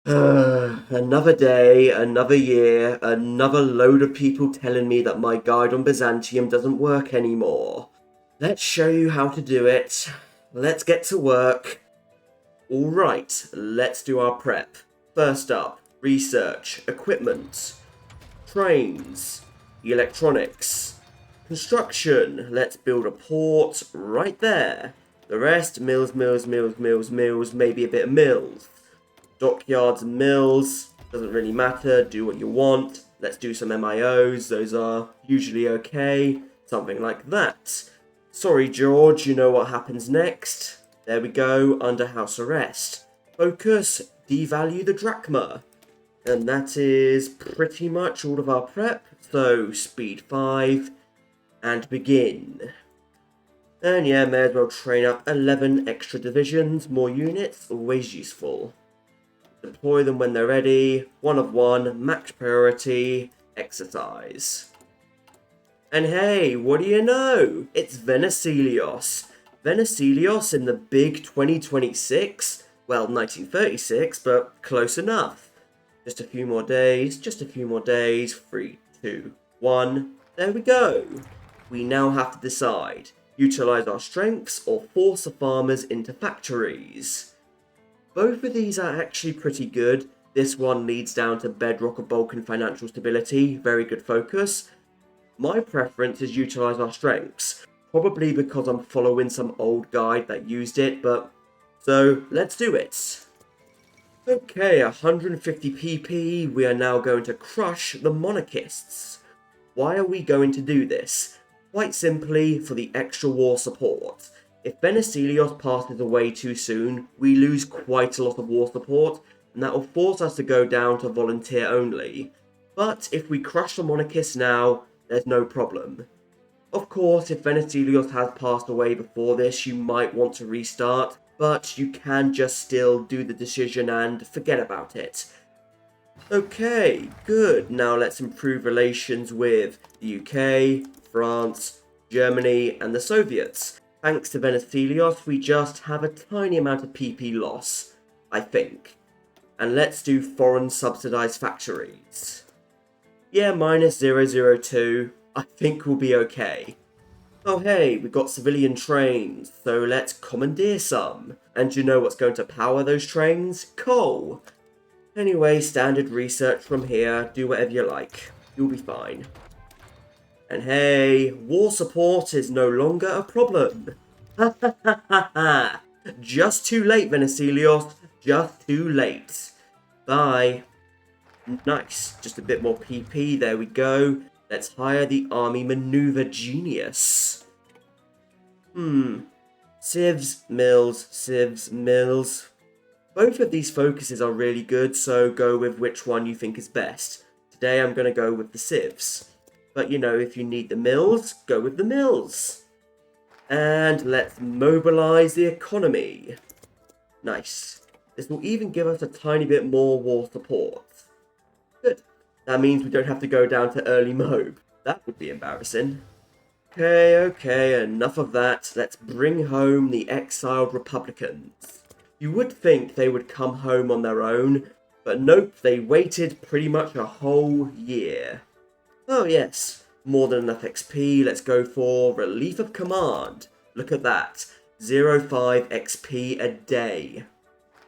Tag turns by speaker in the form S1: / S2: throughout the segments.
S1: Another day, another year, another load of people telling me that my guide on Byzantium doesn't work anymore. Let's show you how to do it. Let's get to work. Alright, let's do our prep. First up, research, equipment, trains, electronics, construction. Let's build a port right there. The rest, mills, maybe a bit of mills. Dockyards and mills, doesn't really matter, do what you want. Let's do some MIOs, those are usually okay. Something like that. Sorry, George, you know what happens next. There we go, under house arrest. Focus, devalue the drachma. And that is pretty much all of our prep. So, speed 5, and begin. And yeah, may as well train up 11 extra divisions, more units, always useful. Deploy them when they're ready, 1 of 1, max priority, exercise. And hey, what do you know? It's Venizelos. Venizelos in the big 2026? Well, 1936, but close enough. Just a few more days, 3, 2, 1, there we go. We now have to decide, utilise our strengths or force the farmers into factories. Both of these are actually pretty good. This one leads down to bedrock of Balkan financial stability, very good focus. My preference is utilise our strengths, probably because I'm following some old guide that used it, but so let's do it. Okay, 150 PP, we are now going to crush the monarchists. Why are we going to do this? Quite simply, for the extra war support. If Venizelos passes away too soon, we lose quite a lot of war support, and that will force us to go down to volunteer only. But if we crush the monarchists now, there's no problem. Of course, if Venizelos has passed away before this, you might want to restart, but you can just still do the decision and forget about it. Okay, good. Now let's improve relations with the UK, France, Germany, and the Soviets. Thanks to Venizelos, we just have a tiny amount of PP loss, I think. And let's do foreign subsidized factories. Yeah, minus 002. I think we'll be okay. Oh hey, we've got civilian trains, so let's commandeer some. And you know what's going to power those trains? Coal. Anyway, standard research from here, do whatever you like. You'll be fine. And hey, war support is no longer a problem. Ha ha ha ha ha. Just too late, Venizelos. Just too late. Bye. Nice. Just a bit more PP. There we go. Let's hire the army maneuver genius. Civs, mills. Both of these focuses are really good, so go with which one you think is best. Today I'm going to go with the civs. But you know, if you need the mills, go with the mills. And let's mobilize the economy. Nice. This will even give us a tiny bit more war support. Good. That means we don't have to go down to early mob. That would be embarrassing. Okay, enough of that. Let's bring home the exiled Republicans. You would think they would come home on their own, but nope, they waited pretty much a whole year. Oh yes, more than enough XP, let's go for Relief of Command. Look at that, 0.5 XP a day.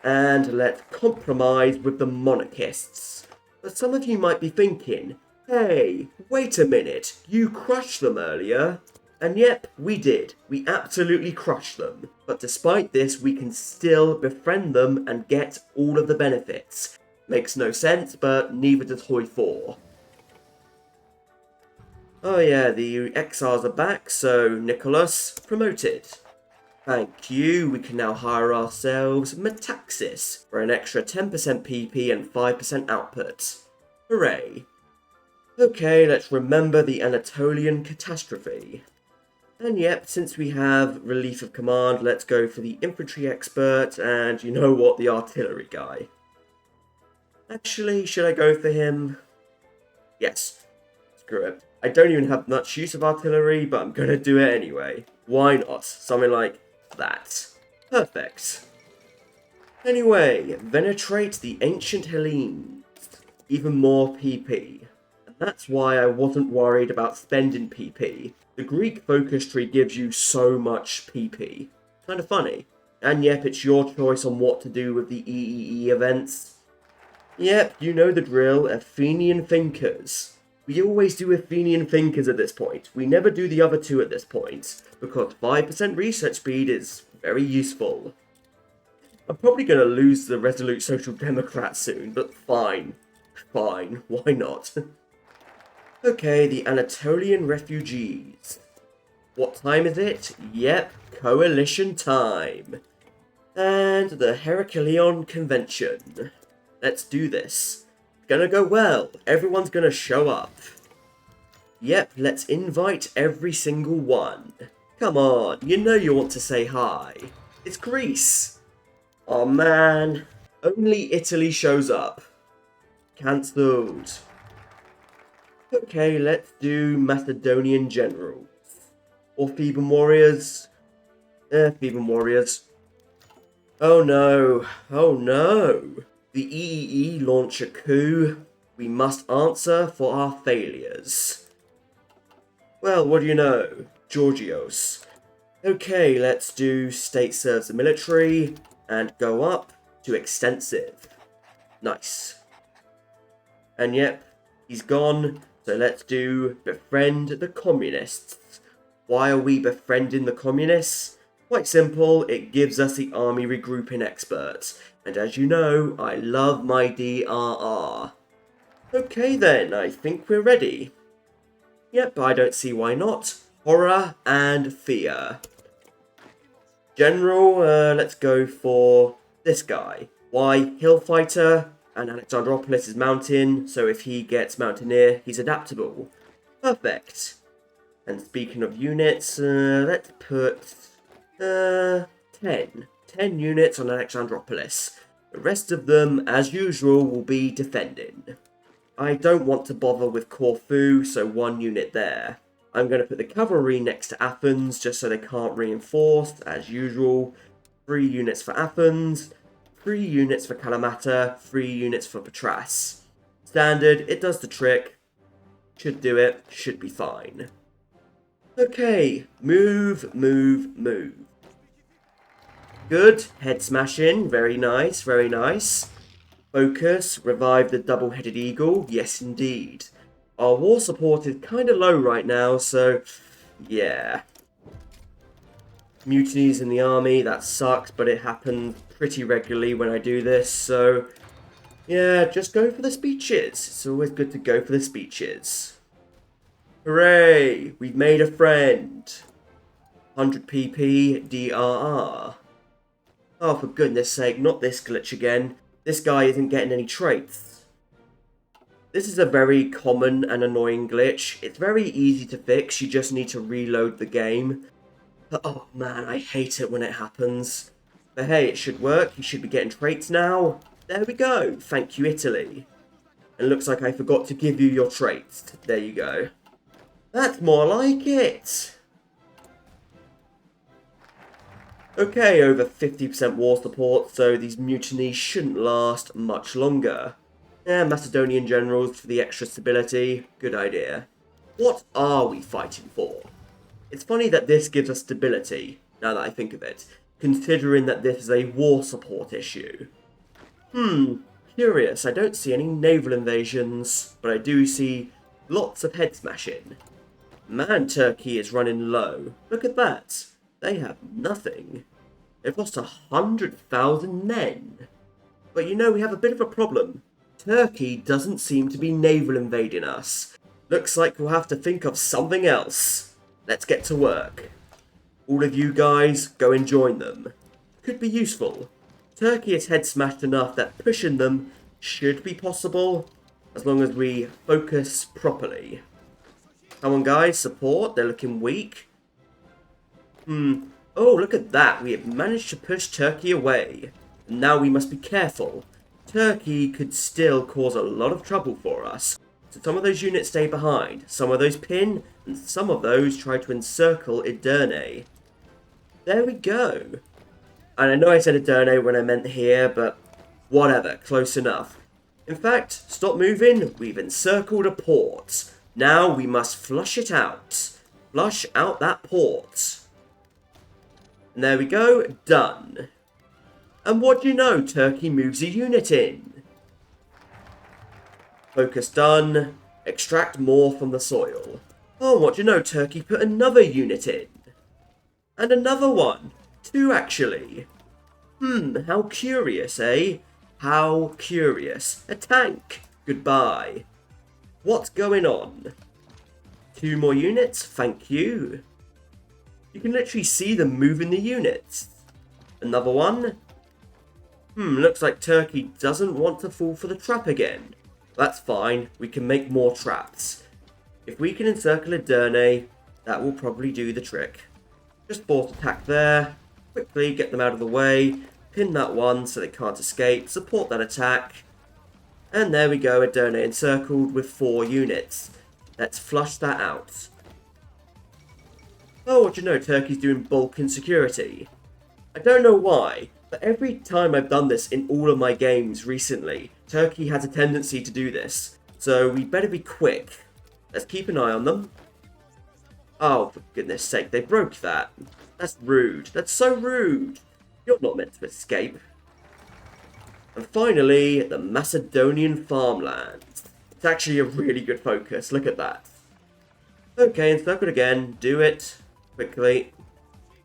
S1: And let's compromise with the monarchists. But some of you might be thinking, hey, wait a minute, you crushed them earlier. And yep, we did. We absolutely crushed them. But despite this, we can still befriend them and get all of the benefits. Makes no sense, but neither does Hoi 4. Oh yeah, the exiles are back, so Nicholas, promoted. Thank you, we can now hire ourselves Metaxas for an extra 10% PP and 5% output. Hooray. Okay, let's remember the Anatolian catastrophe. And yep, since we have Relief of Command, let's go for the Infantry Expert and, you know what, the Artillery guy. Actually, should I go for him? Yes. Screw it. I don't even have much use of artillery, but I'm gonna do it anyway. Why not? Something like that. Perfect. Anyway, venerate the ancient Hellenes. Even more PP. And that's why I wasn't worried about spending PP. The Greek focus tree gives you so much PP. Kind of funny. And yep, it's your choice on what to do with the EEE events. Yep, you know the drill, Athenian thinkers. We always do Athenian thinkers at this point. We never do the other two at this point, because 5% research speed is very useful. I'm probably going to lose the Resolute Social Democrat soon, but fine. Fine, why not? Okay, the Anatolian refugees. What time is it? Yep, coalition time. And the Heracleion Convention. Let's do this. It's gonna go well. Everyone's gonna show up. Yep, let's invite every single one. Come on, you know you want to say hi. It's Greece. Oh man, only Italy shows up. Cancelled. Okay, let's do Macedonian generals. Or Theban warriors. Theban warriors. Oh no, oh no. The EEE launch a coup. We must answer for our failures. Well, what do you know? Georgios. Okay, let's do state serves the military and go up to extensive. Nice. And yep, he's gone, so let's do befriend the communists. Why are we befriending the communists? Quite simple, it gives us the army regrouping experts. And as you know, I love my DRR. Okay then, I think we're ready. Yep, I don't see why not. Horror and fear. General, let's go for this guy. Why? Hill fighter, and Alexandropolis is mountain, so if he gets mountaineer, he's adaptable. Perfect. And speaking of units, let's put 10. 10 units on Alexandropolis. The rest of them, as usual, will be defending. I don't want to bother with Corfu, so 1 unit there. I'm going to put the cavalry next to Athens, just so they can't reinforce, as usual. 3 units for Athens, 3 units for Kalamata, 3 units for Patras. Standard, it does the trick. Should do it, should be fine. Okay, move, move, move. Good, head smashing, very nice, very nice. Focus, revive the double-headed eagle, yes indeed. Our war support is kind of low right now, so yeah. Mutinies in the army, that sucks, but it happens pretty regularly when I do this, so yeah, just go for the speeches. It's always good to go for the speeches. Hooray, we've made a friend. 100 PP DRR. Oh, for goodness sake, not this glitch again. This guy isn't getting any traits. This is a very common and annoying glitch. It's very easy to fix, you just need to reload the game. But oh man, I hate it when it happens. But hey, it should work, you should be getting traits now. There we go, thank you Italy. And looks like I forgot to give you your traits. There you go. That's more like it. Okay, over 50% war support, so these mutinies shouldn't last much longer. Macedonian generals for the extra stability, good idea. What are we fighting for? It's funny that this gives us stability, now that I think of it, considering that this is a war support issue. Curious, I don't see any naval invasions, but I do see lots of head smashing. Man, Turkey is running low. Look at that. They have nothing. They've lost 100,000 men. But you know, we have a bit of a problem. Turkey doesn't seem to be naval invading us. Looks like we'll have to think of something else. Let's get to work. All of you guys, go and join them. Could be useful. Turkey is head smashed enough that pushing them should be possible, as long as we focus properly. Come on guys, support, they're looking weak. Oh, look at that, we have managed to push Turkey away. And now we must be careful. Turkey could still cause a lot of trouble for us. So some of those units stay behind, some of those pin, and some of those try to encircle Edirne. There we go. And I know I said Aderne when I meant here, but whatever, close enough. In fact, stop moving, we've encircled a port. Now we must flush it out. Flush out that port. And there we go, done. And what do you know, Turkey moves a unit in. Focus done. Extract more from the soil. Oh, what do you know, Turkey put another unit in. And another one. 2 actually. How curious, eh? How curious. A tank. Goodbye. What's going on? 2 more units, thank you. You can literally see them moving the units. Another one. Looks like Turkey doesn't want to fall for the trap again. That's fine, we can make more traps. If we can encircle Aderne, that will probably do the trick. Just force attack there, quickly get them out of the way, pin that one so they can't escape, support that attack. And there we go, Aderne encircled with 4 units. Let's flush that out. Oh, what do you know, Turkey's doing Balkan security. I don't know why, but every time I've done this in all of my games recently, Turkey has a tendency to do this. So we better be quick. Let's keep an eye on them. Oh, for goodness sake, they broke that. That's rude. That's so rude. You're not meant to escape. And finally, the Macedonian farmlands. It's actually a really good focus. Look at that. Okay, encircle it again. Do it quickly.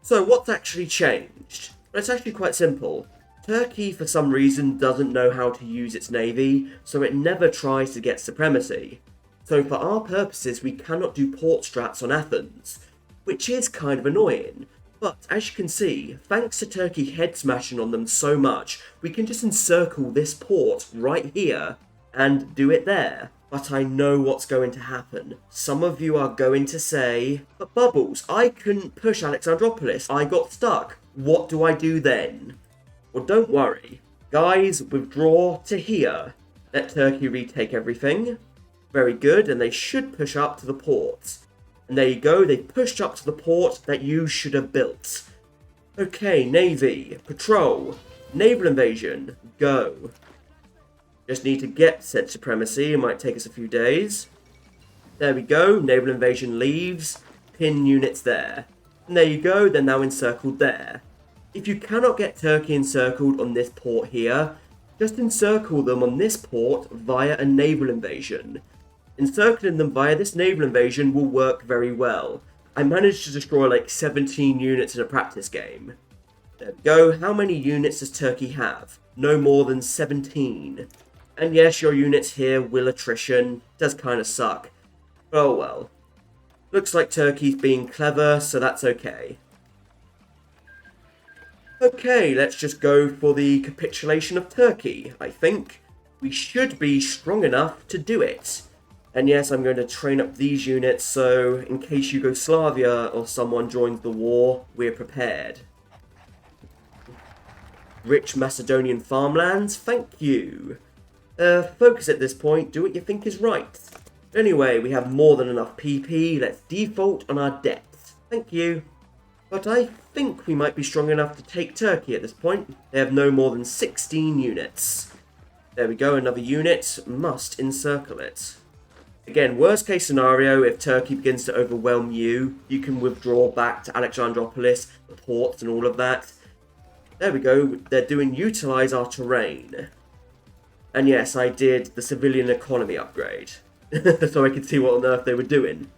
S1: So what's actually changed? Well, it's actually quite simple. Turkey, for some reason, doesn't know how to use its navy, so it never tries to get supremacy. So for our purposes, we cannot do port strats on Athens, which is kind of annoying. But as you can see, thanks to Turkey head smashing on them so much, we can just encircle this port right here and do it there. But I know what's going to happen. Some of you are going to say, but Bubbles, I couldn't push Alexandropolis, I got stuck. What do I do then? Well, don't worry. Guys, withdraw to here. Let Turkey retake everything. Very good, and they should push up to the port. And there you go, they pushed up to the port that you should have built. Okay, Navy, patrol, naval invasion, go. Just need to get said supremacy, it might take us a few days. There we go, naval invasion leaves, pin units there. And there you go, they're now encircled there. If you cannot get Turkey encircled on this port here, just encircle them on this port via a naval invasion. Encircling them via this naval invasion will work very well. I managed to destroy like 17 units in a practice game. There we go, how many units does Turkey have? No more than 17. And yes, your units here will attrition, does kind of suck. Oh well. Looks like Turkey's being clever, so that's okay. Okay, let's just go for the capitulation of Turkey, I think. We should be strong enough to do it. And yes, I'm going to train up these units, so in case Yugoslavia or someone joins the war, we're prepared. Rich Macedonian farmlands, thank you. Focus at this point, do what you think is right. Anyway, we have more than enough PP, let's default on our depth. Thank you. But I think we might be strong enough to take Turkey at this point. They have no more than 16 units. There we go, another unit. Must encircle it. Again, worst case scenario, if Turkey begins to overwhelm you, you can withdraw back to Alexandropolis, the ports and all of that. There we go, they're doing utilise our terrain. And yes, I did the civilian economy upgrade. So I could see what on earth they were doing.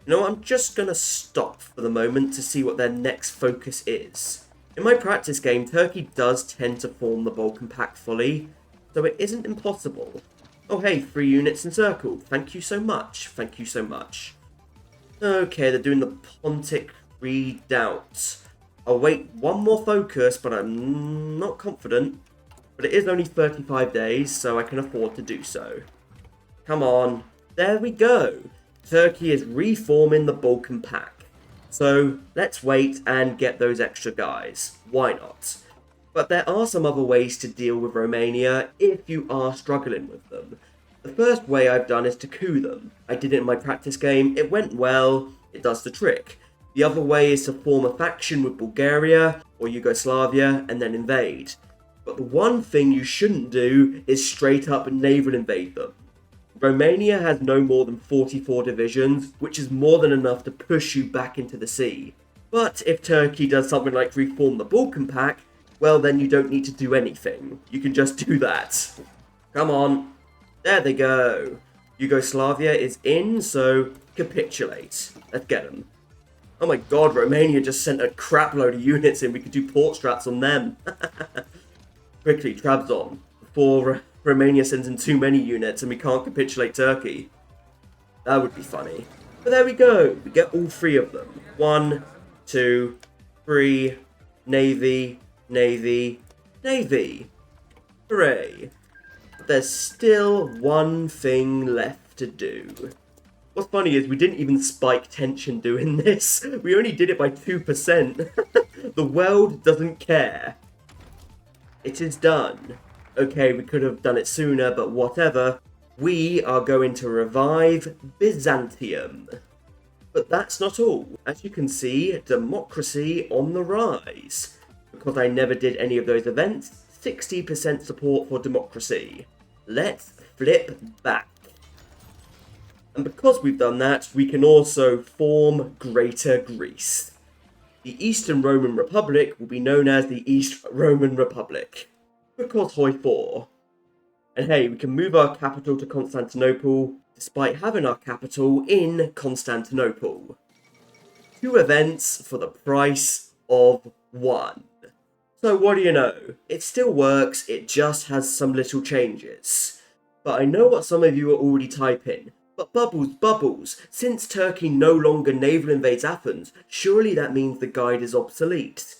S1: You know what, I'm just going to stop for the moment to see what their next focus is. In my practice game, Turkey does tend to form the Balkan Pact fully, so it isn't impossible. Oh hey, 3 units encircled. Thank you so much. Thank you so much. Okay, they're doing the Pontic Redoubt. I'll wait one more focus, but I'm not confident. But it is only 35 days, so I can afford to do so. Come on. There we go. Turkey is reforming the Balkan Pact. So let's wait and get those extra guys. Why not? But there are some other ways to deal with Romania if you are struggling with them. The first way I've done is to coup them. I did it in my practice game, it went well, it does the trick. The other way is to form a faction with Bulgaria, or Yugoslavia and then invade. But the one thing you shouldn't do is straight up naval invade them. Romania has no more than 44 divisions, which is more than enough to push you back into the sea. But if Turkey does something like reform the Balkan Pact, well then you don't need to do anything. You can just do that. Come on. There they go. Yugoslavia is in, so capitulate. Let's get them. Oh my god, Romania just sent a crap load of units in. We could do port strats on them. Quickly, Trabzon, before Romania sends in too many units and we can't capitulate Turkey. That would be funny. But there we go. We get all three of them. 1, 2, 3. Navy, Navy, Navy. Hooray. But there's still one thing left to do. What's funny is we didn't even spike tension doing this. We only did it by 2%. The world doesn't care. It is done. Okay, we could have done it sooner, but whatever. We are going to revive Byzantium. But that's not all. As you can see, democracy on the rise. Because I never did any of those events, 60% support for democracy. Let's flip back. And because we've done that, we can also form Greater Greece. The Eastern Roman Republic will be known as the East Roman Republic. Because hoi 4. And hey, we can move our capital to Constantinople, despite having our capital in Constantinople. 2 events for the price of 1. So what do you know? It still works, it just has some little changes. But I know what some of you are already typing. But bubbles, since Turkey no longer naval invades Athens, surely that means the guide is obsolete.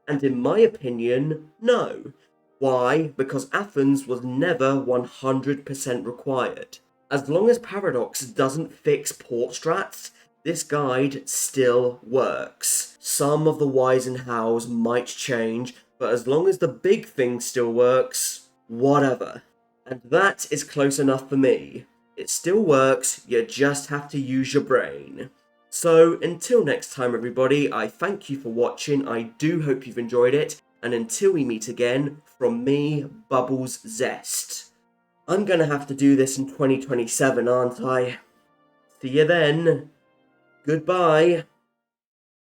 S1: And in my opinion, no. Why? Because Athens was never 100% required. As long as Paradox doesn't fix port strats, this guide still works. Some of the whys and hows might change, but as long as the big thing still works, whatever. And that is close enough for me. It still works, you just have to use your brain. So, until next time everybody, I thank you for watching, I do hope you've enjoyed it, and until we meet again, from me, Bubbles Zest. I'm gonna have to do this in 2027, aren't I? See you then. Goodbye.